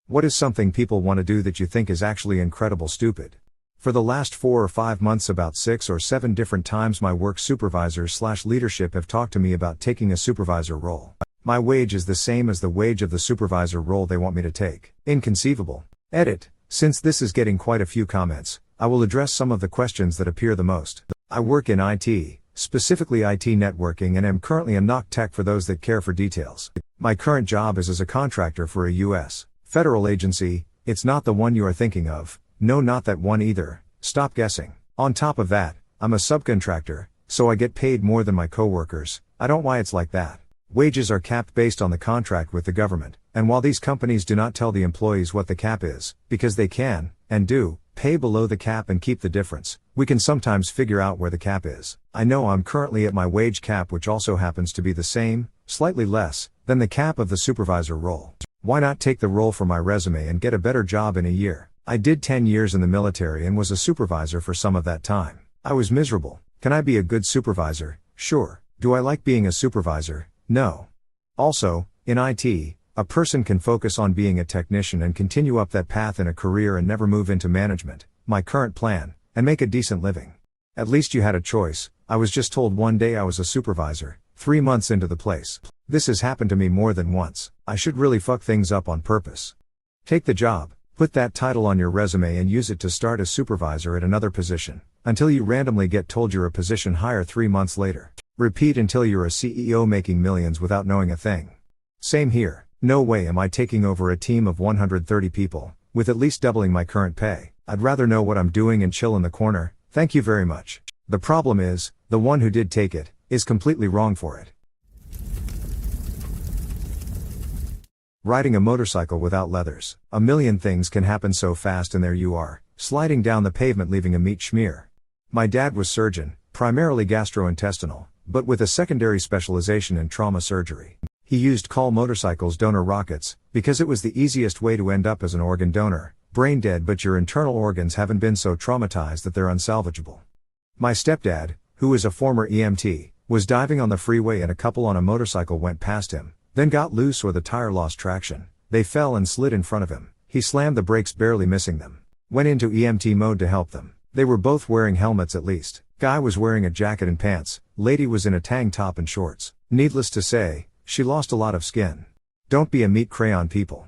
What is something people want to do that you think is actually incredible stupid? For the last 4 or 5 months, about 6 or 7 different times my work supervisors/leadership have talked to me about taking a supervisor role. My wage is the same as the wage of the supervisor role they want me to take. Inconceivable. Edit. Since this is getting quite a few comments, I will address some of the questions that appear the most. I work in IT, specifically IT networking, and am currently a knock tech for those that care for details. My current job is as a contractor for a U.S. federal agency. It's not the one you are thinking of. No, not that one either. Stop guessing. On top of that, I'm a subcontractor, so I get paid more than my coworkers. I don't know why it's like that. Wages are capped based on the contract with the government, and while these companies do not tell the employees what the cap is, because they can, and do, pay below the cap and keep the difference, we can sometimes figure out where the cap is. I know I'm currently at my wage cap, which also happens to be the same, slightly less, than the cap of the supervisor role. Why not take the role for my resume and get a better job in a year? I did 10 years in the military and was a supervisor for some of that time. I was miserable. Can I be a good supervisor? Sure. Do I like being a supervisor? No. Also, in IT, a person can focus on being a technician and continue up that path in a career and never move into management, my current plan, and make a decent living. At least you had a choice. I was just told one day I was a supervisor, 3 months into the place. This has happened to me more than once. I should really fuck things up on purpose. Take the job. Put that title on your resume and use it to start as supervisor at another position, until you randomly get told you're a position higher 3 months later. Repeat until you're a CEO making millions without knowing a thing. Same here. No way am I taking over a team of 130 people, with at least doubling my current pay. I'd rather know what I'm doing and chill in the corner. Thank you very much. The problem is, the one who did take it, is completely wrong for it. Riding a motorcycle without leathers. A million things can happen so fast, and there you are, sliding down the pavement leaving a meat schmear. My dad was surgeon, primarily gastrointestinal, but with a secondary specialization in trauma surgery. He used call motorcycles donor rockets, because it was the easiest way to end up as an organ donor, brain dead but your internal organs haven't been so traumatized that they're unsalvageable. My stepdad, who is a former EMT, was diving on the freeway and a couple on a motorcycle went past him, then got loose or the tire lost traction. They fell and slid in front of him. He slammed the brakes, barely missing them. Went into EMT mode to help them. They were both wearing helmets at least. Guy was wearing a jacket and pants, lady was in a tank top and shorts. Needless to say, she lost a lot of skin. Don't be a meat crayon, people.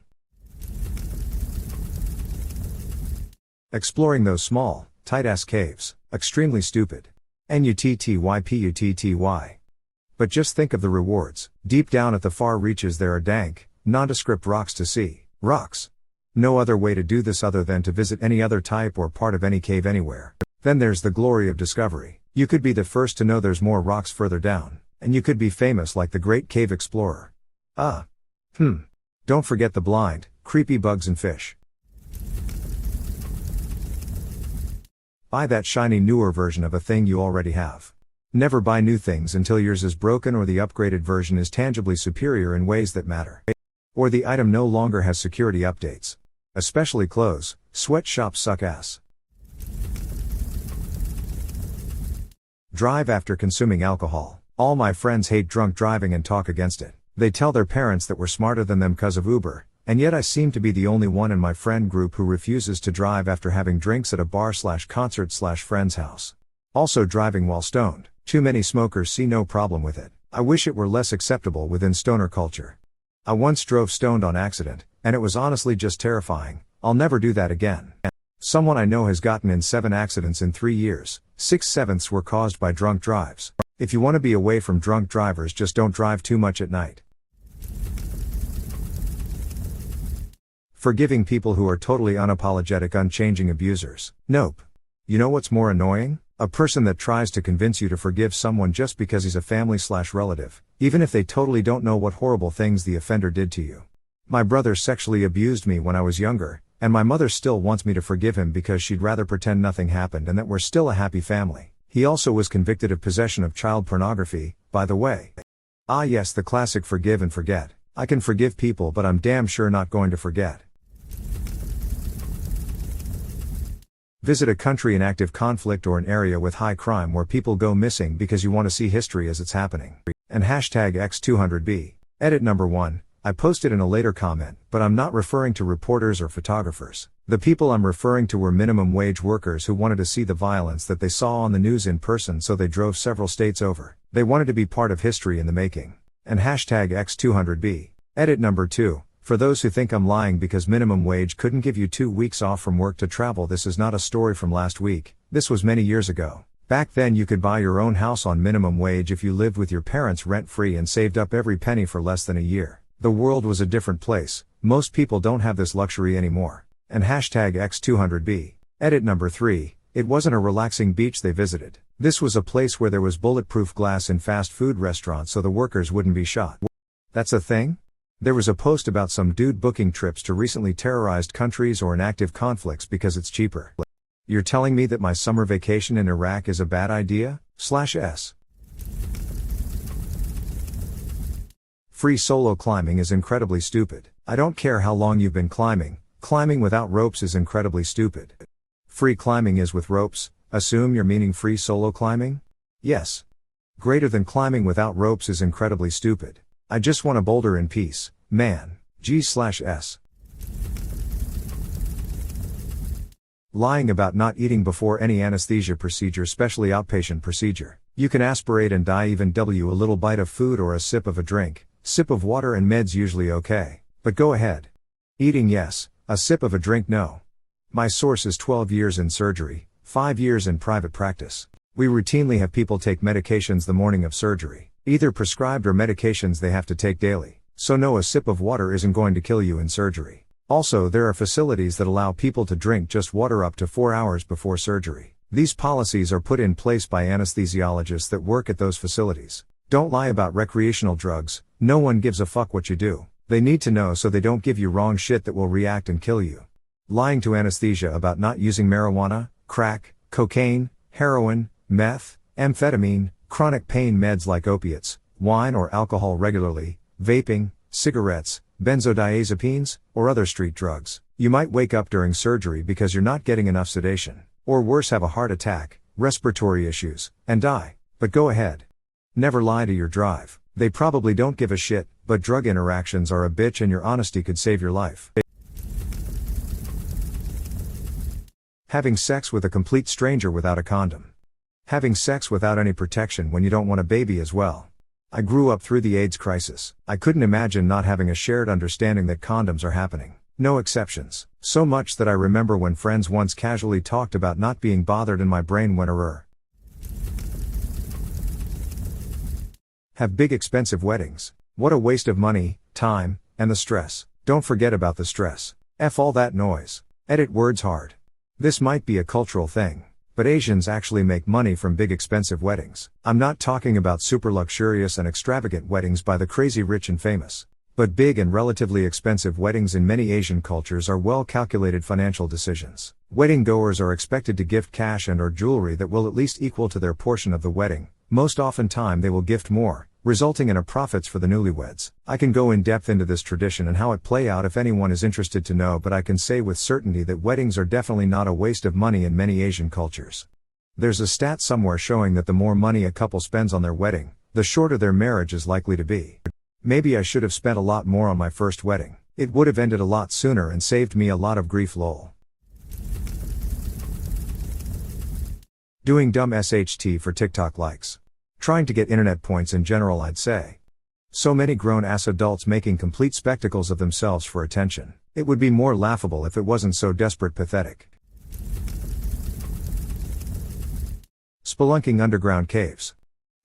Exploring those small, tight-ass caves. Extremely stupid. NUTTYPUTTY. But just think of the rewards. Deep down at the far reaches there are dank, nondescript rocks to see. Rocks. No other way to do this other than to visit any other type or part of any cave anywhere. Then there's the glory of discovery. You could be the first to know there's more rocks further down, and you could be famous like the great cave explorer. Don't forget the blind, creepy bugs and fish. Buy that shiny newer version of a thing you already have. Never buy new things until yours is broken or the upgraded version is tangibly superior in ways that matter. Or the item no longer has security updates. Especially clothes. Sweatshops suck ass. Drive after consuming alcohol. All my friends hate drunk driving and talk against it. They tell their parents that we're smarter than them 'cause of Uber, and yet I seem to be the only one in my friend group who refuses to drive after having drinks at a bar/concert/friend's house. Also driving while stoned. Too many smokers see no problem with it. I wish it were less acceptable within stoner culture. I once drove stoned on accident, and it was honestly just terrifying. I'll never do that again. Someone I know has gotten in 7 accidents in 3 years. 6/7 were caused by drunk drives. If you want to be away from drunk drivers, just don't drive too much at night. Forgiving people who are totally unapologetic, unchanging abusers. Nope. You know what's more annoying? A person that tries to convince you to forgive someone just because he's a family/relative, even if they totally don't know what horrible things the offender did to you. My brother sexually abused me when I was younger, and my mother still wants me to forgive him because she'd rather pretend nothing happened and that we're still a happy family. He also was convicted of possession of child pornography, by the way. Ah yes, the classic forgive and forget. I can forgive people, but I'm damn sure not going to forget. Visit a country in active conflict or an area with high crime where people go missing because you want to see history as it's happening. And #X200B. Edit number 1. I posted in a later comment, but I'm not referring to reporters or photographers. The people I'm referring to were minimum wage workers who wanted to see the violence that they saw on the news in person, so they drove several states over. They wanted to be part of history in the making. And hashtag X200B. Edit number 2. For those who think I'm lying because minimum wage couldn't give you 2 weeks off from work to travel, this is not a story from last week. This was many years ago. Back then you could buy your own house on minimum wage if you lived with your parents rent-free and saved up every penny for less than a year. The world was a different place. Most people don't have this luxury anymore. And hashtag X200B. Edit number 3. It wasn't a relaxing beach they visited. This was a place where there was bulletproof glass in fast food restaurants so the workers wouldn't be shot. That's a thing? There was a post about some dude booking trips to recently terrorized countries or in active conflicts because it's cheaper. You're telling me that my summer vacation in Iraq is a bad idea? /S. Free solo climbing is incredibly stupid. I don't care how long you've been climbing without ropes is incredibly stupid. Free climbing is with ropes. Assume you're meaning free solo climbing? Yes. Greater than climbing without ropes is incredibly stupid. I just want a boulder in peace, man. G/S. Lying about not eating before any anesthesia procedure, especially outpatient procedure. You can aspirate and die even a little bite of food or a sip of a drink. Sip of water and meds usually okay. But go ahead. Eating yes, a sip of a drink no. My source is 12 years in surgery, 5 years in private practice. We routinely have people take medications the morning of surgery, either prescribed or medications they have to take daily. So no, a sip of water isn't going to kill you in surgery. Also, there are facilities that allow people to drink just water up to 4 hours before surgery. These policies are put in place by anesthesiologists that work at those facilities. Don't lie about recreational drugs. No one gives a fuck what you do. They need to know so they don't give you wrong shit that will react and kill you. Lying to anesthesia about not using marijuana, crack, cocaine, heroin, meth, amphetamine, chronic pain meds like opiates, wine or alcohol regularly, vaping, cigarettes, benzodiazepines, or other street drugs. You might wake up during surgery because you're not getting enough sedation, or worse, have a heart attack, respiratory issues, and die. But go ahead. Never lie to your drive. They probably don't give a shit, but drug interactions are a bitch and your honesty could save your life. Having sex with a complete stranger without a condom. Having sex without any protection when you don't want a baby as well. I grew up through the AIDS crisis. I couldn't imagine not having a shared understanding that condoms are happening. No exceptions. So much that I remember when friends once casually talked about not being bothered and my brain went error. Have big expensive weddings. What a waste of money, time, and the stress. Don't forget about the stress. F all that noise. Edit words hard. This might be a cultural thing, but Asians actually make money from big expensive weddings. I'm not talking about super luxurious and extravagant weddings by the crazy rich and famous. But big and relatively expensive weddings in many Asian cultures are well-calculated financial decisions. Wedding goers are expected to gift cash and or jewelry that will at least equal to their portion of the wedding. Most often time they will gift more, resulting in a profits for the newlyweds. I can go in depth into this tradition and how it play out if anyone is interested to know, but I can say with certainty that weddings are definitely not a waste of money in many Asian cultures. There's a stat somewhere showing that the more money a couple spends on their wedding, the shorter their marriage is likely to be. Maybe I should have spent a lot more on my first wedding. It would have ended a lot sooner and saved me a lot of grief lol. Doing dumb SHT for TikTok likes. Trying to get internet points in general, I'd say. So many grown-ass adults making complete spectacles of themselves for attention. It would be more laughable if it wasn't so desperate pathetic. Spelunking underground caves.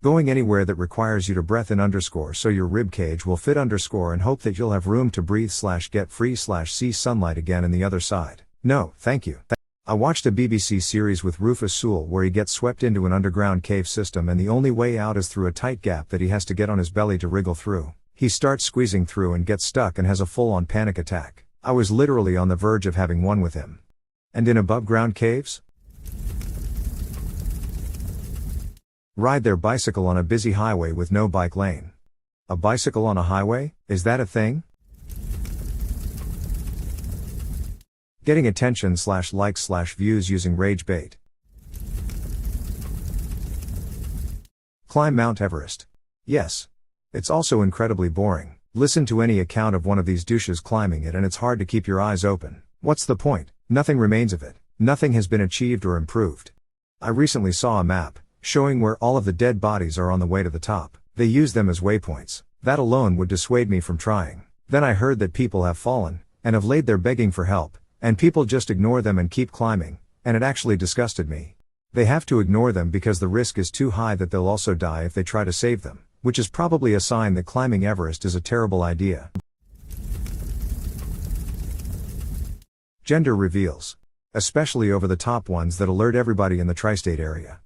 Going anywhere that requires you to breath in _ so your rib cage will fit _ and hope that you'll have room to breathe / get free / see sunlight again in the other side. No, thank you. I watched a BBC series with Rufus Sewell where he gets swept into an underground cave system and the only way out is through a tight gap that he has to get on his belly to wriggle through. He starts squeezing through and gets stuck and has a full-on panic attack. I was literally on the verge of having one with him. And in above-ground caves? Ride their bicycle on a busy highway with no bike lane. A bicycle on a highway? Is that a thing? Getting attention / likes / views using rage bait. Climb Mount Everest. Yes. It's also incredibly boring. Listen to any account of one of these douches climbing it and it's hard to keep your eyes open. What's the point? Nothing remains of it. Nothing has been achieved or improved. I recently saw a map, showing where all of the dead bodies are on the way to the top. They use them as waypoints. That alone would dissuade me from trying. Then I heard that people have fallen, and have laid there begging for help, and people just ignore them and keep climbing, and it actually disgusted me. They have to ignore them because the risk is too high that they'll also die if they try to save them, which is probably a sign that climbing Everest is a terrible idea. Gender reveals. Especially over the top ones that alert everybody in the tri-state area.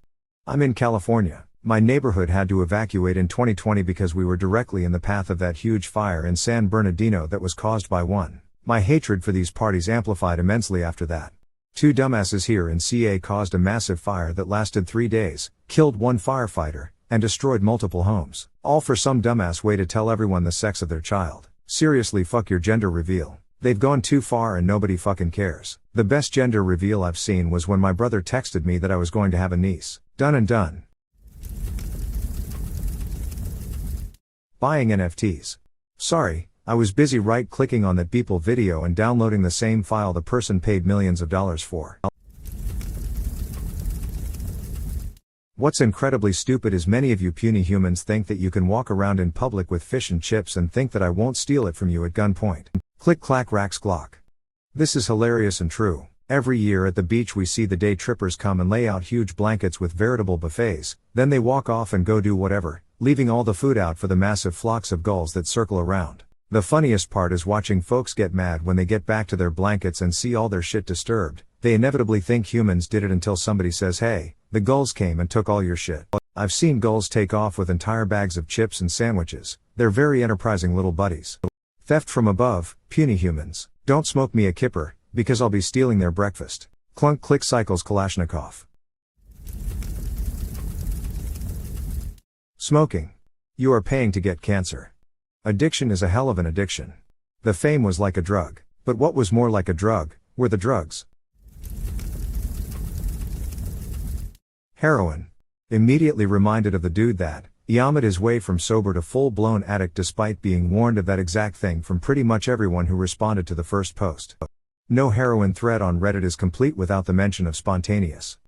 I'm in California. My neighborhood had to evacuate in 2020 because we were directly in the path of that huge fire in San Bernardino that was caused by one. My hatred for these parties amplified immensely after that. Two dumbasses here in CA caused a massive fire that lasted 3 days, killed one firefighter, and destroyed multiple homes. All for some dumbass way to tell everyone the sex of their child. Seriously, fuck your gender reveal. They've gone too far and nobody fucking cares. The best gender reveal I've seen was when my brother texted me that I was going to have a niece. Done and done. Buying NFTs. Sorry, I was busy right-clicking on that Beeple video and downloading the same file the person paid millions of dollars for. What's incredibly stupid is many of you puny humans think that you can walk around in public with fish and chips and think that I won't steal it from you at gunpoint. Click clack racks glock. This is hilarious and true. Every year at the beach we see the day trippers come and lay out huge blankets with veritable buffets, then they walk off and go do whatever, leaving all the food out for the massive flocks of gulls that circle around. The funniest part is watching folks get mad when they get back to their blankets and see all their shit disturbed. They inevitably think humans did it until somebody says, hey, the gulls came and took all your shit. I've seen gulls take off with entire bags of chips and sandwiches. They're very enterprising little buddies. Theft from above, puny humans. Don't smoke me a kipper, because I'll be stealing their breakfast. Clunk click cycles Kalashnikov. Smoking. You are paying to get cancer. Addiction is a hell of an addiction. The fame was like a drug. But what was more like a drug, were the drugs. Heroin. Immediately reminded of the dude that yammed his way from sober to full-blown addict despite being warned of that exact thing from pretty much everyone who responded to the first post. No heroin thread on Reddit is complete without the mention of spontaneous.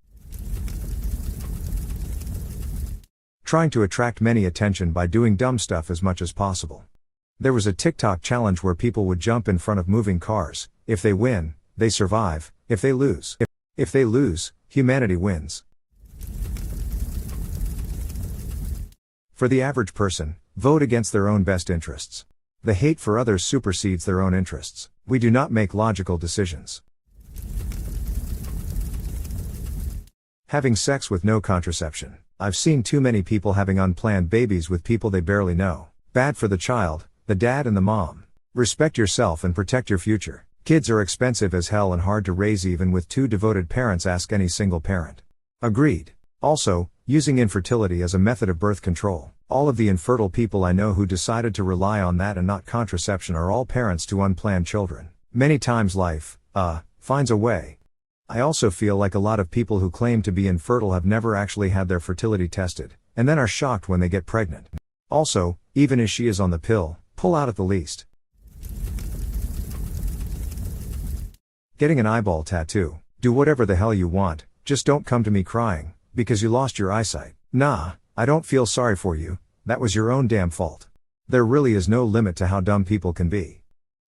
Trying to attract many attention by doing dumb stuff as much as possible. There was a TikTok challenge where people would jump in front of moving cars. If they win, they survive. If they lose, humanity wins. For the average person, vote against their own best interests. The hate for others supersedes their own interests. We do not make logical decisions. Having sex with no contraception. I've seen too many people having unplanned babies with people they barely know. Bad for the child, the dad and the mom. Respect yourself and protect your future. Kids are expensive as hell and hard to raise even with 2 devoted parents. Ask any single parent. Agreed. Also, using infertility as a method of birth control. All of the infertile people I know who decided to rely on that and not contraception are all parents to unplanned children. Many times life, finds a way. I also feel like a lot of people who claim to be infertile have never actually had their fertility tested, and then are shocked when they get pregnant. Also, even as she is on the pill, pull out at the least. Getting an eyeball tattoo. Do whatever the hell you want, just don't come to me crying, because you lost your eyesight. Nah, I don't feel sorry for you, that was your own damn fault. There really is no limit to how dumb people can be.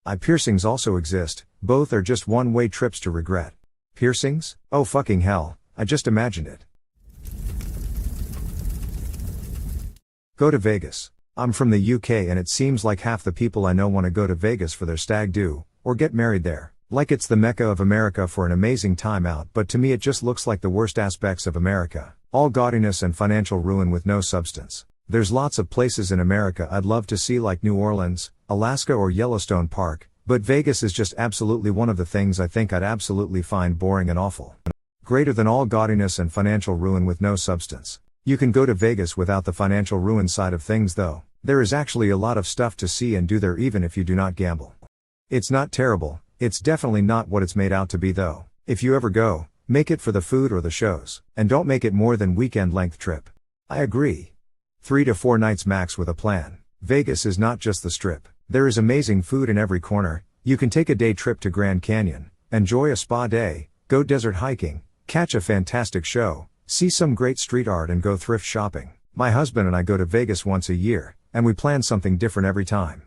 Eye piercings also exist, both are just one-way trips to regret. Piercings? Oh fucking hell, I just imagined it. Go to Vegas. I'm from the UK and it seems like half the people I know want to go to Vegas for their stag do, or get married there. Like it's the Mecca of America for an amazing time out, but to me it just looks like the worst aspects of America. All gaudiness and financial ruin with no substance. There's lots of places in America I'd love to see like New Orleans, Alaska or Yellowstone Park, but Vegas is just absolutely one of the things I think I'd absolutely find boring and awful. Greater than all gaudiness and financial ruin with no substance. You can go to Vegas without the financial ruin side of things though. There is actually a lot of stuff to see and do there even if you do not gamble. It's not terrible, it's definitely not what it's made out to be though. If you ever go, make it for the food or the shows, and don't make it more than weekend length trip. I agree. 3 to 4 nights max with a plan. Vegas is not just the Strip. There is amazing food in every corner. You can take a day trip to Grand Canyon, enjoy a spa day, go desert hiking, catch a fantastic show, see some great street art and go thrift shopping. My husband and I go to Vegas once a year, and we plan something different every time.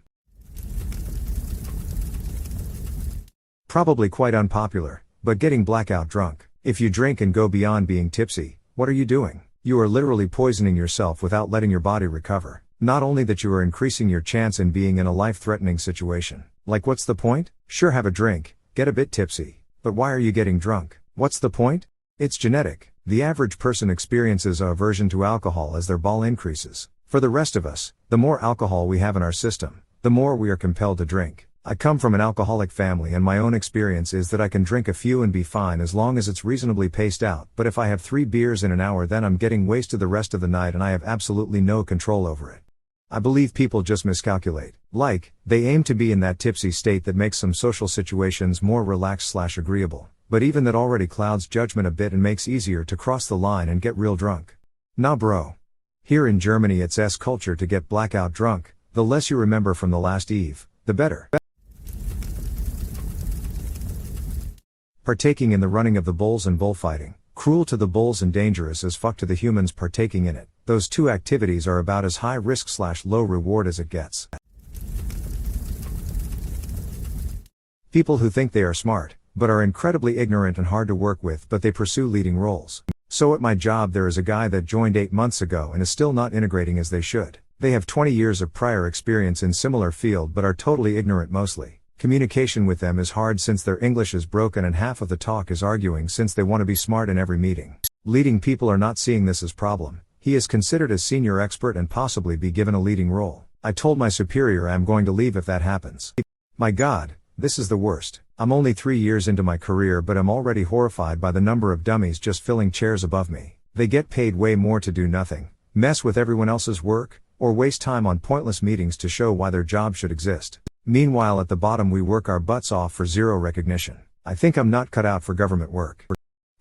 Probably quite unpopular, but getting blackout drunk. If you drink and go beyond being tipsy, what are you doing? You are literally poisoning yourself without letting your body recover. Not only that, you are increasing your chance in being in a life-threatening situation. Like, what's the point? Sure, have a drink, get a bit tipsy. But why are you getting drunk? What's the point? It's genetic. The average person experiences a aversion to alcohol as their ball increases. For the rest of us, the more alcohol we have in our system, the more we are compelled to drink. I come from an alcoholic family, and my own experience is that I can drink a few and be fine as long as it's reasonably paced out, but if I have 3 beers in an hour, then I'm getting wasted the rest of the night and I have absolutely no control over it. I believe people just miscalculate. Like, they aim to be in that tipsy state that makes some social situations more relaxed/agreeable, but even that already clouds judgment a bit and makes easier to cross the line and get real drunk. Nah bro. Here in Germany it's culture to get blackout drunk. The less you remember from the last eve, the better. Partaking in the running of the bulls and bullfighting. Cruel to the bulls and dangerous as fuck to the humans partaking in it. Those two activities are about as high risk/low reward as it gets. People who think they are smart, but are incredibly ignorant and hard to work with, but they pursue leading roles. So at my job there is a guy that joined 8 months ago and is still not integrating as they should. They have 20 years of prior experience in similar field but are totally ignorant mostly. Communication with them is hard since their English is broken and half of the talk is arguing since they want to be smart in every meeting. Leading people are not seeing this as problem. He is considered a senior expert and possibly be given a leading role. I told my superior I'm going to leave if that happens. My God, this is the worst. I'm only 3 years into my career but I'm already horrified by the number of dummies just filling chairs above me. They get paid way more to do nothing, mess with everyone else's work, or waste time on pointless meetings to show why their job should exist. Meanwhile at the bottom we work our butts off for zero recognition. I think I'm not cut out for government work.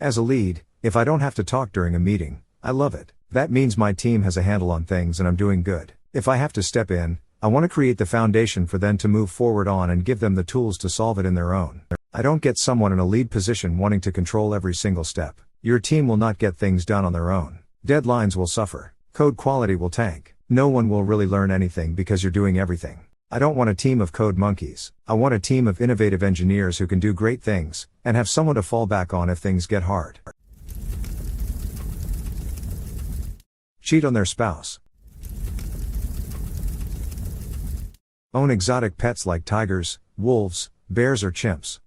As a lead, if I don't have to talk during a meeting, I love it. That means my team has a handle on things and I'm doing good. If I have to step in, I want to create the foundation for them to move forward on and give them the tools to solve it in their own. I don't get someone in a lead position wanting to control every single step. Your team will not get things done on their own. Deadlines will suffer. Code quality will tank. No one will really learn anything because you're doing everything. I don't want a team of code monkeys. I want a team of innovative engineers who can do great things, and have someone to fall back on if things get hard. Cheat on their spouse. Own exotic pets like tigers, wolves, bears or chimps.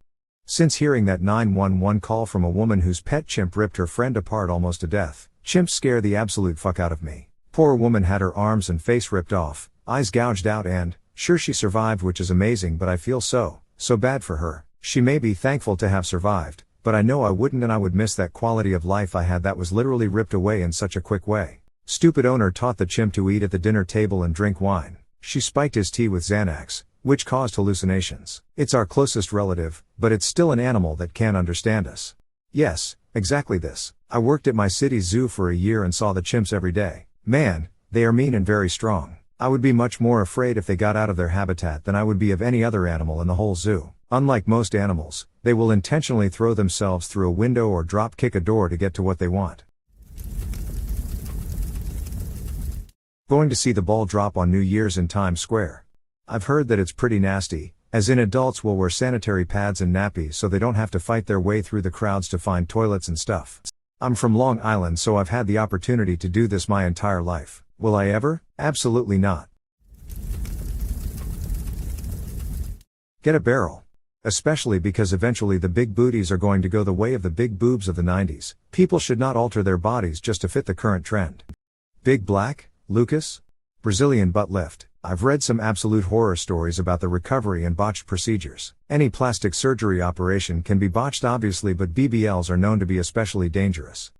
Since hearing that 911 call from a woman whose pet chimp ripped her friend apart almost to death, chimps scare the absolute fuck out of me. Poor woman had her arms and face ripped off, eyes gouged out and, sure she survived, which is amazing, but I feel so bad for her. She may be thankful to have survived, but I know I wouldn't, and I would miss that quality of life I had that was literally ripped away in such a quick way. Stupid owner taught the chimp to eat at the dinner table and drink wine. She spiked his tea with Xanax, which caused hallucinations. It's our closest relative, but it's still an animal that can't understand us. Yes, exactly this. I worked at my city's zoo for a year and saw the chimps every day. Man, they are mean and very strong. I would be much more afraid if they got out of their habitat than I would be of any other animal in the whole zoo. Unlike most animals, they will intentionally throw themselves through a window or drop kick a door to get to what they want. Going to see the ball drop on New Year's in Times Square. I've heard that it's pretty nasty, as in adults will wear sanitary pads and nappies so they don't have to fight their way through the crowds to find toilets and stuff. I'm from Long Island, so I've had the opportunity to do this my entire life. Will I ever? Absolutely not. Get a barrel. Especially because eventually the big booties are going to go the way of the big boobs of the 90s. People should not alter their bodies just to fit the current trend. Big Black, Lucas? Brazilian butt lift. I've read some absolute horror stories about the recovery and botched procedures. Any plastic surgery operation can be botched obviously, but BBLs are known to be especially dangerous.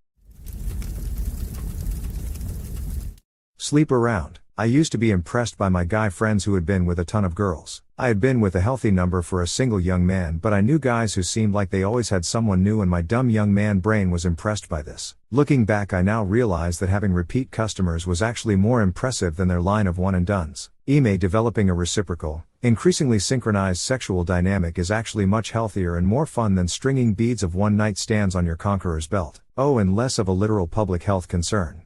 Sleep around. I used to be impressed by my guy friends who had been with a ton of girls. I had been with a healthy number for a single young man, but I knew guys who seemed like they always had someone new, and my dumb young man brain was impressed by this. Looking back, I now realize that having repeat customers was actually more impressive than their line of one and dones. Developing a reciprocal, increasingly synchronized sexual dynamic is actually much healthier and more fun than stringing beads of one-night stands on your conqueror's belt. And less of a literal public health concern.